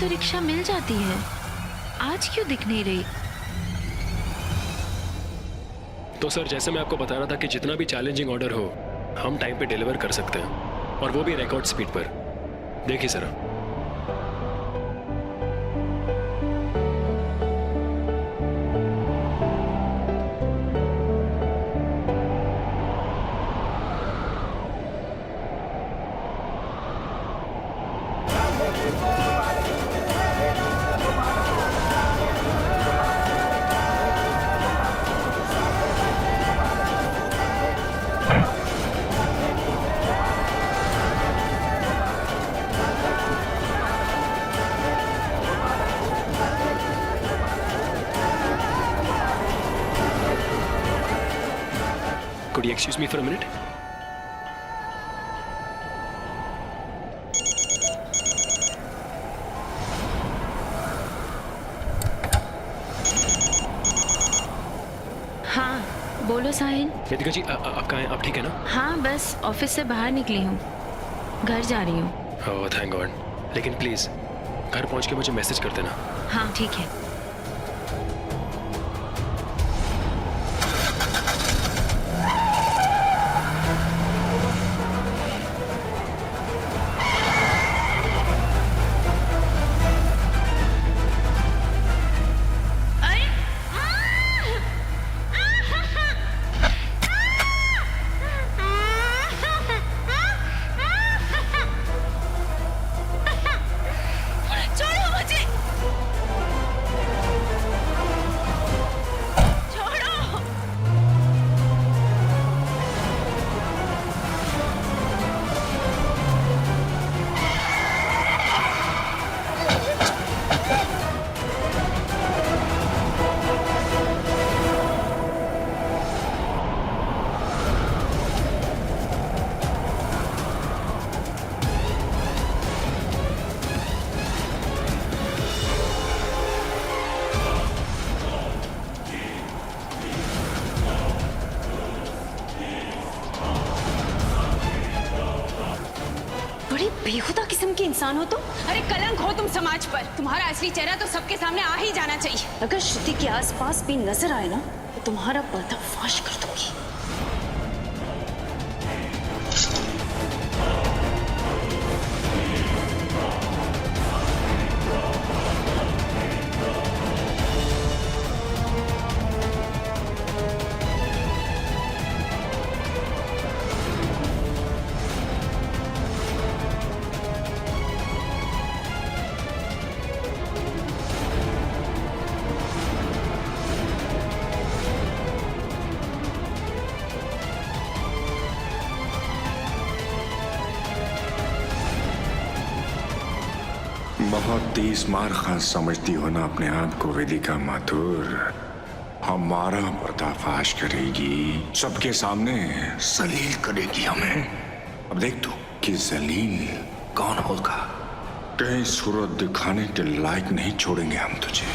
तो रिक्शा मिल जाती है, आज क्यों दिख नहीं रही? तो सर, जैसे मैं आपको बता रहा था कि जितना भी चैलेंजिंग ऑर्डर हो हम टाइम पे डिलीवर कर सकते हैं, और वो भी रिकॉर्ड स्पीड पर। देखिए sir, could you excuse me for a minute? हाँ बोलो साहिल। वेदिका जी, आप कहाँ हैं? आप ठीक है ना? हाँ बस ऑफिस से बाहर निकली हूँ, घर जा रही हूँ। Oh thank God. लेकिन प्लीज घर पहुंच के मुझे मैसेज कर देना। हाँ ठीक है। बेहुदा किस्म के इंसान हो तुम। अरे कलंक हो तुम समाज पर। तुम्हारा असली चेहरा तो सबके सामने आ ही जाना चाहिए। अगर श्रुति के आसपास भी नजर आए ना तो तुम्हारा पर्दाफाश कर दूंगी। बहुत तेज मार खां समझती हो ना अपने आप को वेदिका माथुर। हमारा पर्दाफाश करेगी, सबके सामने जलील करेगी हमें। अब देख तू कि जलील कौन होगा। कहीं सूरत दिखाने के लायक नहीं छोड़ेंगे हम तुझे।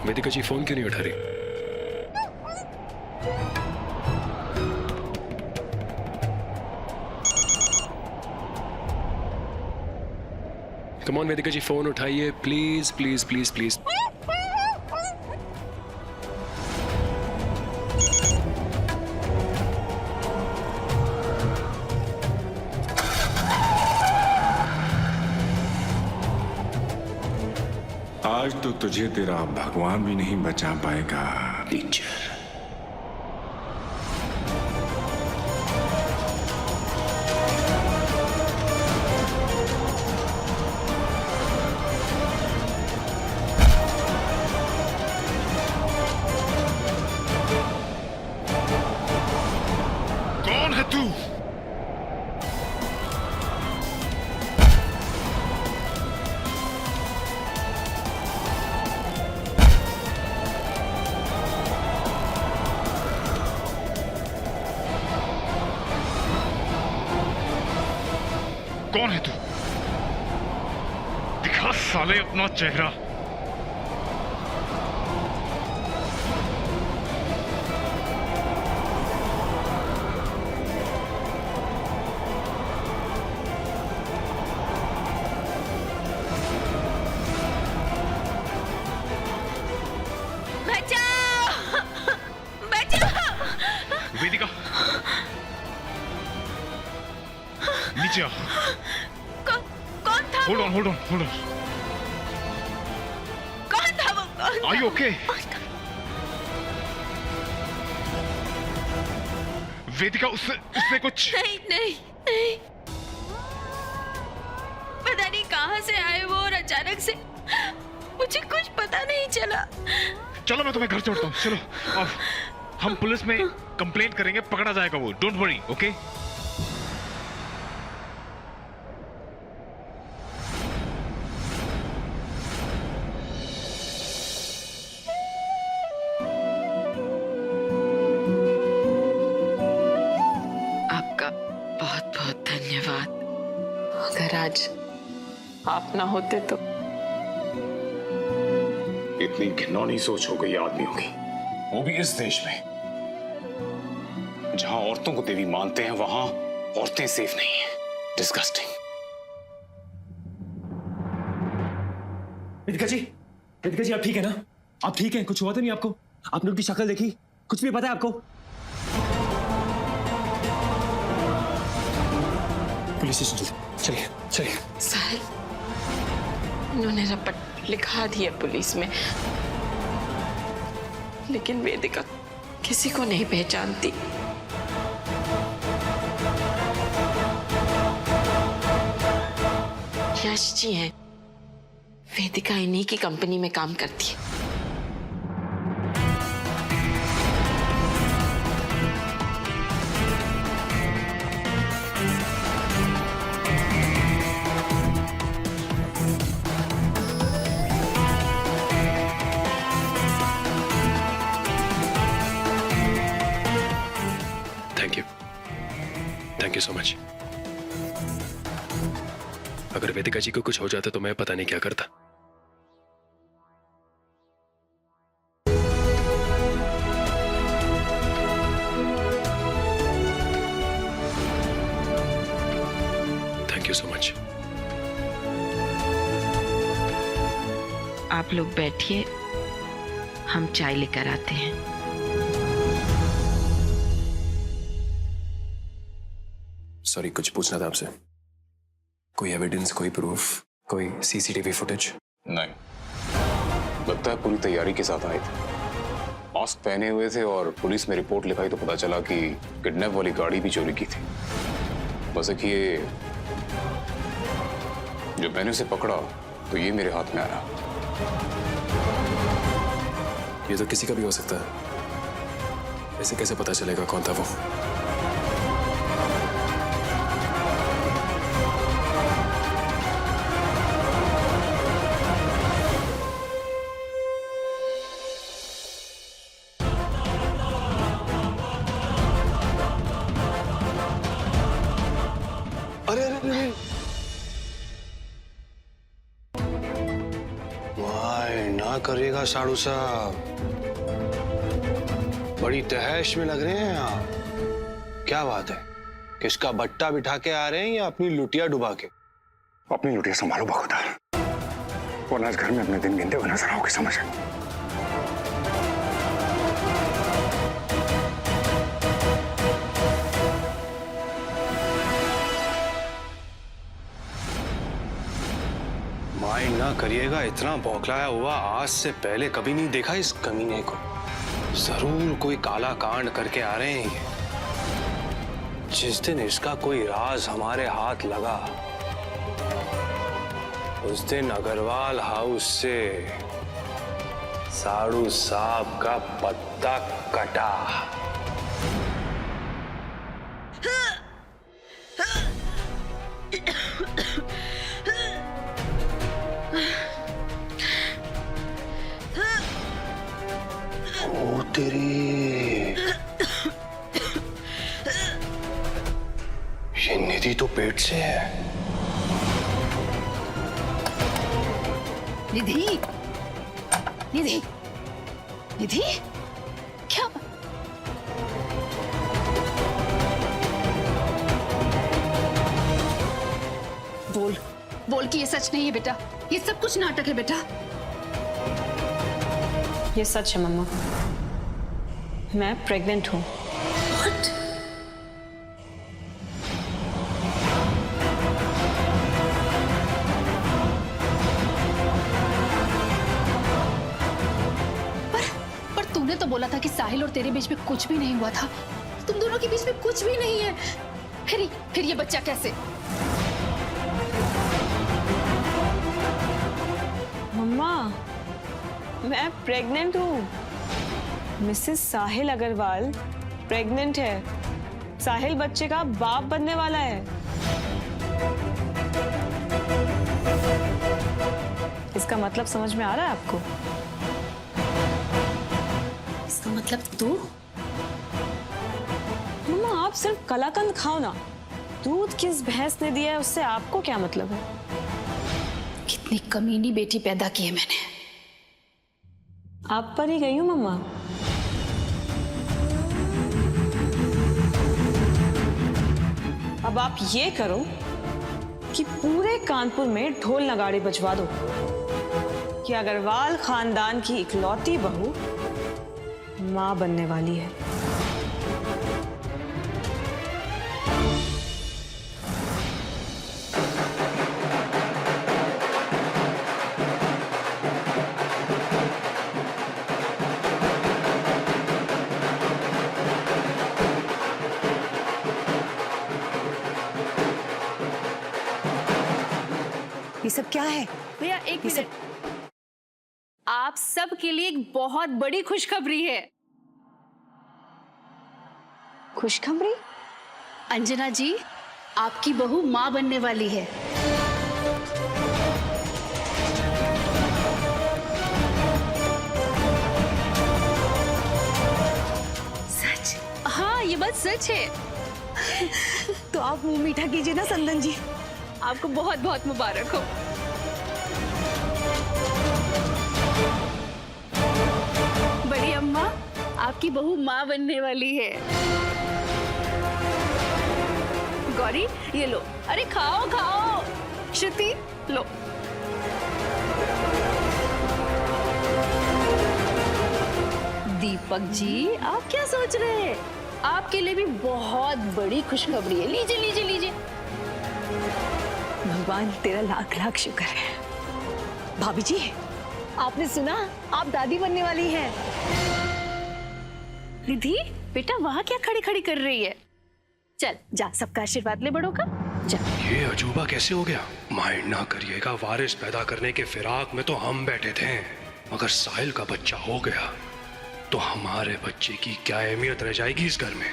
वेदिका जी फोन क्यों नहीं उठा रही? Come on Vedika ji, phone उठाइए प्लीज प्लीज प्लीज प्लीज। आज तो तुझे तेरा भगवान भी नहीं बचा पाएगा टीचर। कौन है तू? कौन है तू? दिखा साले अपना चेहरा। बचाओ! बचाओ! वेदिका, नीचे आ। कौन था? Hold on, hold on, hold on. कौन था वो? कौन आर यू ओके? वेदिका, उससे कुछ? नहीं नहीं नहीं, पता नहीं कहां से आए वो और अचानक से मुझे कुछ पता नहीं चला। चलो मैं तुम्हें घर छोड़ता हूँ, चलो। और हम पुलिस में कंप्लेंट करेंगे, पकड़ा जाएगा वो, डोंट वरी, ओके? आपका बहुत बहुत धन्यवाद। अगर आज आप ना होते तो इतनी घिनौनी सोच हो गई आदमियों की, वो भी इस देश में जहां औरतों को देवी मानते हैं, वहां औरतें सेफ नहीं है। डिस्गस्टिंग। वेदिका जी आप ठीक है ना? आप ठीक हैं? कुछ हुआ तो नहीं आपको? आपने उनकी शक्ल देखी? कुछ भी पता है आपको? पुलिस स्टेशन चलिए चलिए। साहिल, उन्होंने रपट लिखा दिया पुलिस में, लेकिन वेदिका किसी को नहीं पहचानती। यश जी हैं, वेदिका इन्हीं की कंपनी में काम करती है। Thank you so much. अगर वेदिका जी को कुछ हो जाता तो मैं पता नहीं क्या करता। Thank you so much. आप लोग बैठिए, हम चाय लेकर आते हैं। सॉरी, कुछ पूछना था आपसे। कोई एविडेंस, कोई प्रूफ, कोई सीसीटीवी फुटेज? नहीं, लगता है पूरी तैयारी के साथ आए थे। मास्क पहने हुए थे और पुलिस में रिपोर्ट लिखाई तो पता चला कि किडनैप वाली गाड़ी भी चोरी की थी। बस एक ये जब मैंने उसे पकड़ा तो ये मेरे हाथ में आया। ये तो किसी का भी हो सकता है। ऐसे कैसे पता चलेगा कौन था वो? अरे अरे अरे, वाह, ना करिएगा साड़ू साहब, बड़ी तहश में लग रहे हैं आप। क्या बात है? किसका बट्टा बिठा के आ रहे हैं या अपनी लुटिया डुबा के? अपनी लुटिया संभालो बखुदार, वरना इस घर में अपने दिन गिनते हुए नजर आओगे, समझ? माई ना करिएगा, इतना बौखलाया हुआ आज से पहले कभी नहीं देखा इस कमीने को। जरूर कोई काला कांड करके आ रहे हैं ये। जिस दिन इसका कोई राज हमारे हाथ लगा, उस दिन अग्रवाल हाउस से साड़ू साहब का पत्ता कटा। ओ तेरी, ये निधि तो पेट से है। निधि, निधि, निधि, क्या? बोल, बोल कि ये सच नहीं है बेटा, ये सब कुछ नाटक है बेटा। ये सच है मम्मा, मैं प्रेग्नेंट हूँ। What? पर तूने तो बोला था कि साहिल और तेरे बीच में कुछ भी नहीं हुआ था। तुम दोनों के बीच में कुछ भी नहीं है। फिर ये बच्चा कैसे? मम्मा, मैं प्रेग्नेंट हूँ। मिसेस साहिल अग्रवाल प्रेग्नेंट है। साहिल बच्चे का बाप बनने वाला है। इसका मतलब समझ में आ रहा है आपको? इसका मतलब तू? मम्मा, आप सिर्फ कलाकंद खाओ ना। दूध किस भैंस ने दिया है उससे आपको क्या मतलब है? कितनी कमीनी बेटी पैदा की है मैंने। आप पर ही गई हूँ मम्मा। अब आप ये करो कि पूरे कानपुर में ढोल नगाड़े बजवा दो कि अग्रवाल खानदान की इकलौती बहू मां बनने वाली है। ये सब क्या है? भैया एक मिनट, आप सब के लिए एक बहुत बड़ी खुशखबरी है। खुशखबरी? अंजना जी, आपकी बहू मां बनने वाली है। सच? हाँ, ये बात सच है। तो आप मुंह मीठा कीजिए ना संदन जी। आपको बहुत बहुत मुबारक हो। बड़ी अम्मा, आपकी बहू माँ बनने वाली है। गौरी, ये लो। अरे खाओ खाओ। श्रुति, लो। दीपक जी, आप क्या सोच रहे हैं? आपके लिए भी बहुत बड़ी खुशखबरी है। लीजिए लीजिए लीजिए। भगवान तेरा लाख लाख शुक्र है। भाभी जी, आपने सुना? आप दादी बनने वाली हैं। निधि, बेटा वहां क्या खड़ी खड़ी कर रही है? चल जा, सबका आशीर्वाद ले बड़ों का। जा। ये अजूबा कैसे हो गया? माइंड ना करिएगा, वारिस पैदा करने के फिराक में तो हम बैठे थे। अगर साहिल का बच्चा हो गया तो हमारे बच्चे की क्या अहमियत रह जाएगी इस घर में?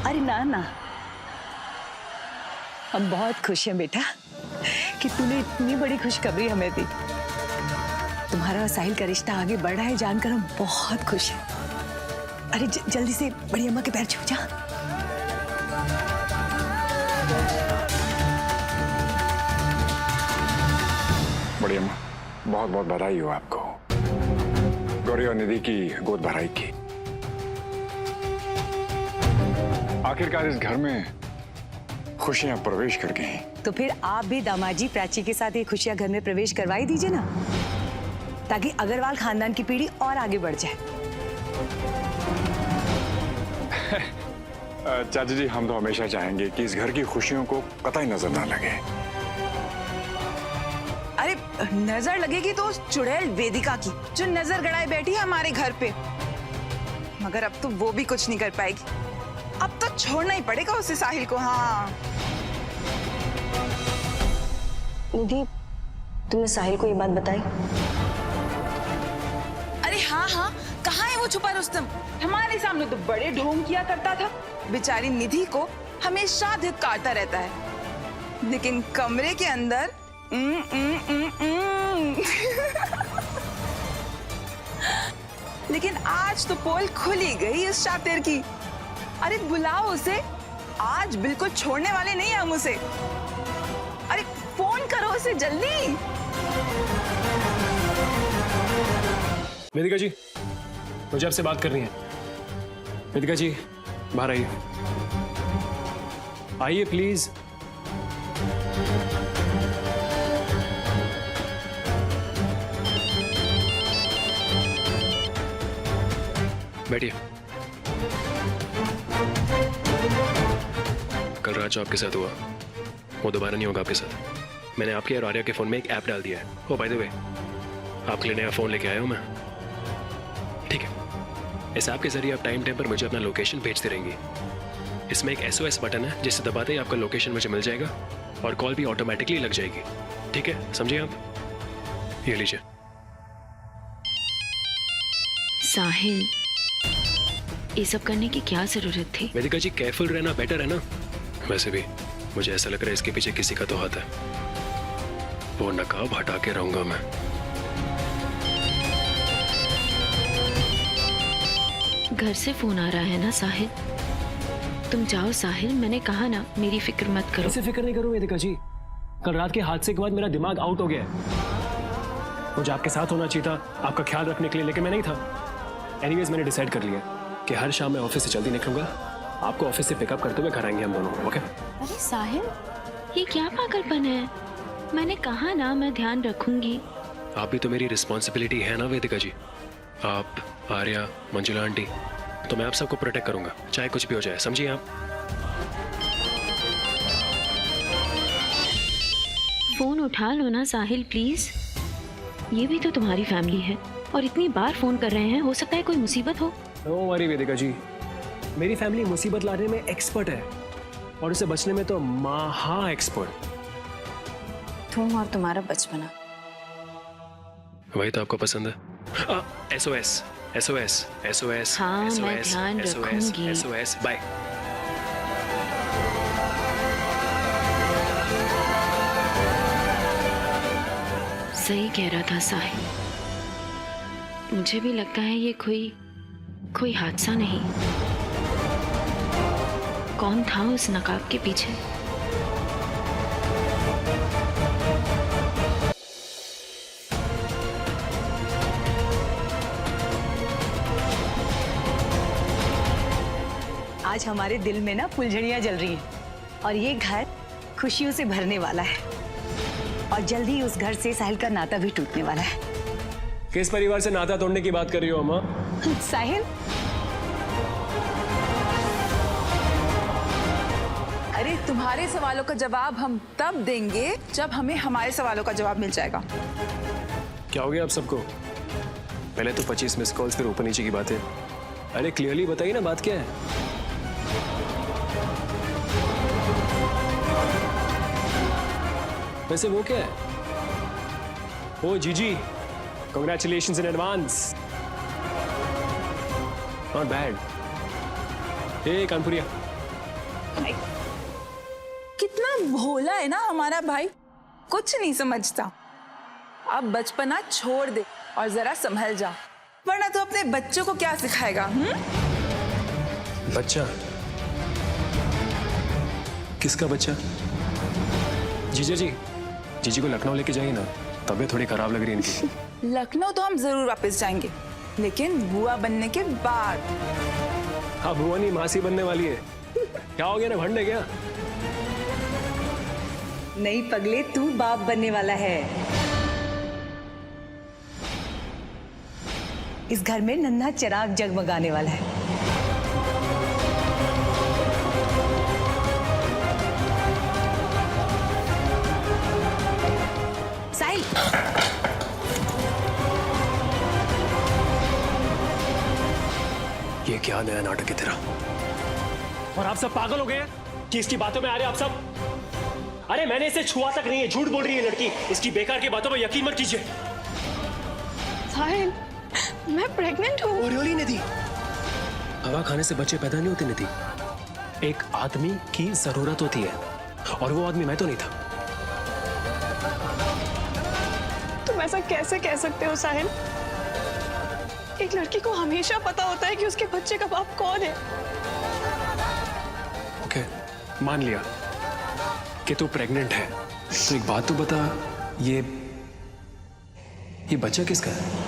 अरे ना ना, हम बहुत खुश हैं बेटा कि तूने इतनी बड़ी खुशखबरी हमें दी। तुम्हारा और साहिल का रिश्ता आगे बढ़ रहा है जानकर हम बहुत खुश हैं। अरे जल्दी से बड़ी अम्मा के पैर छू जा। बड़ी अम्मा, बहुत बहुत बधाई हो आपको, गौरी और निधि की गोद भराई की। आखिरकार इस घर में खुशियां प्रवेश कर गई। तो फिर आप भी दामाजी प्राची के साथ ये खुशियां घर में प्रवेश करवाई दीजिए ना, ताकि अग्रवाल खानदान की पीढ़ी और आगे बढ़ जाए। चाची जी, हम तो हमेशा चाहेंगे कि इस घर की खुशियों को कतई नजर ना लगे। अरे नजर लगेगी तो उस चुड़ैल वेदिका की, जो नजर गड़ाए बैठी है हमारे घर पे। मगर अब तो वो भी कुछ नहीं कर पाएगी। अब तो छोड़ना ही पड़ेगा उसे, साहिल को। हाँ निधि, तुमने साहिल को ये बात बताई? अरे हाँ हाँ, कहाँ है वो छुपा रुस्तम? हमारे सामने तो बड़े ढोंग किया करता था। बेचारी निधि को हमेशा धिक्कारता रहता है, लेकिन कमरे के अंदर लेकिन आज तो पोल खुल ही गई इस शातिर की। अरे बुलाओ उसे, आज बिल्कुल छोड़ने वाले नहीं हम उसे। अरे फोन करो उसे जल्दी। वेदिका जी, मुझे आपसे बात करनी है। वेदिका जी, बाहर आइए, आइए प्लीज। बैठिए। कल रात जो आपके साथ हुआ वो दोबारा नहीं होगा आपके साथ। मैंने आपके और आर्या के फोन में एक ऐप डाल दिया है। ओ बाय द वे, आपके लिए नया फोन लेके आया हूं मैं। ठीक है, इस ऐप के जरिए आप टाइम टाइम पर मुझे अपना लोकेशन भेजते रहेंगी। इसमें एक SOS बटन है जिसे दबाते ही आपका लोकेशन मुझे मिल जाएगा और कॉल भी ऑटोमेटिकली लग जाएगी। ठीक है, समझिए आप? ये लीजिए। साहिल, ये सब करने की क्या जरूरत थी? वेदिका जी, केयरफुल रहना बेटर है ना। वैसे भी मुझे ऐसा लग रहा है इसके पीछे किसी का तो हाथ है। वो नकाब हटा के रहूंगा मैं। घर से फोन आ रहा है ना साहिल? तुम जाओ साहिल, मैंने कहा ना, मेरी फिक्र मत करो। ऐसे फिक्र नहीं करूं वेदिका जी। कल रात के हादसे के बाद मेरा दिमाग आउट हो गया है। मुझे आपके साथ होना चाहिए था, आपका ख्याल रखने के लिए, लेकिन मैं नहीं था। एनीवेज, मैंने डिसाइड कर लिया कि हर शाम मैं ऑफिस से जल्दी निकलूंगा। आपको ऑफिस से पिकअप करते हुए घर आएंगे हम दोनों। ओके? अरे साहिल, ये क्या पागलपन है? मैंने कहा ना, मैं ध्यान रखूंगी। आप भी तो मेरी रिस्पॉन्सिबिलिटी है ना वेदिका जी। आप, आर्या, मंजुला आंटी, तो मैं आप सबको प्रोटेक्ट करूंगा, चाहे कुछ भी हो जाए। समझिए आप? फोन उठा लो ना साहिल प्लीज। ये भी तो तुम्हारी फैमिली है और इतनी बार फोन कर रहे हैं, हो सकता है कोई मुसीबत हो। नो वरी वेदिका जी, मेरी फैमिली मुसीबत लाने में एक्सपर्ट है और उसे बचने में तो महा एक्सपर्ट। तुम और तुम्हारा बचपना। वही तो आपको पसंद है। SOS, SOS, SOS, हाँ, मैं SOS, ध्यान SOS, रखूंगी। SOS, bye. सही कह रहा था साहिल, मुझे भी लगता है ये कोई हादसा नहीं। कौन था उस नकाब के पीछे? आज हमारे दिल में ना फुलझड़ियां जल रही हैं और ये घर खुशियों से भरने वाला है और जल्दी ही उस घर से साहिल का नाता भी टूटने वाला है। किस परिवार से नाता तोड़ने की बात कर रही हो अम्मा? साहिल, अरे तुम्हारे सवालों का जवाब हम तब देंगे जब हमें हमारे सवालों का जवाब मिल जाएगा। क्या हो गया आप सबको? पहले तो 25 मिस कॉल्स, फिर ऊपर नीचे की बातें। अरे क्लियरली बताइए ना, बात क्या है? वैसे वो क्या है? ओ जीजी, congratulations in advance. Not bad. ए कानपुरिया, कितना भोला है ना हमारा भाई, कुछ नहीं समझता। अब बचपना छोड़ दे और जरा संभल जा, वरना तो अपने बच्चों को क्या सिखाएगा? बच्चा? किसका बच्चा? जीजा जी, जीजी को लखनऊ लेके जाइए ना, तबीयत थोड़ी खराब लग रही है इनकी। लखनऊ तो हम जरूर वापस जाएंगे, लेकिन बुआ बनने के बाद। हाँ, बुआ नहीं मासी बनने वाली है। क्या हो गया ना, भंड है क्या? नहीं पगले, तू बाप बनने वाला है। इस घर में नन्हा चिराग जगमगाने वाला है। साहिल, ये क्या नया नाटक है तेरा? और आप सब पागल हो गए हैं कि इसकी बातों में आ रहे हैं आप सब? अरे मैंने इसे छुआ तक नहीं है, झूठ बोल रही है लड़की। इसकी बेकार की बातों पर यकीन मत कीजिए। साहिल, मैं प्रेग्नेंट हूँ। रियली निधि, हवा खाने से बच्चे पैदा नहीं होते निधि। एक आदमी की जरूरत होती है, और वो आदमी मैं तो नहीं था। तुम ऐसा कैसे कह सकते हो साहिल? एक लड़की को हमेशा पता होता है कि उसके बच्चे का बाप कौन है। ओके, मान लिया कि तू प्रेग्नेंट है, तो एक बात तो बता, ये बच्चा किसका है?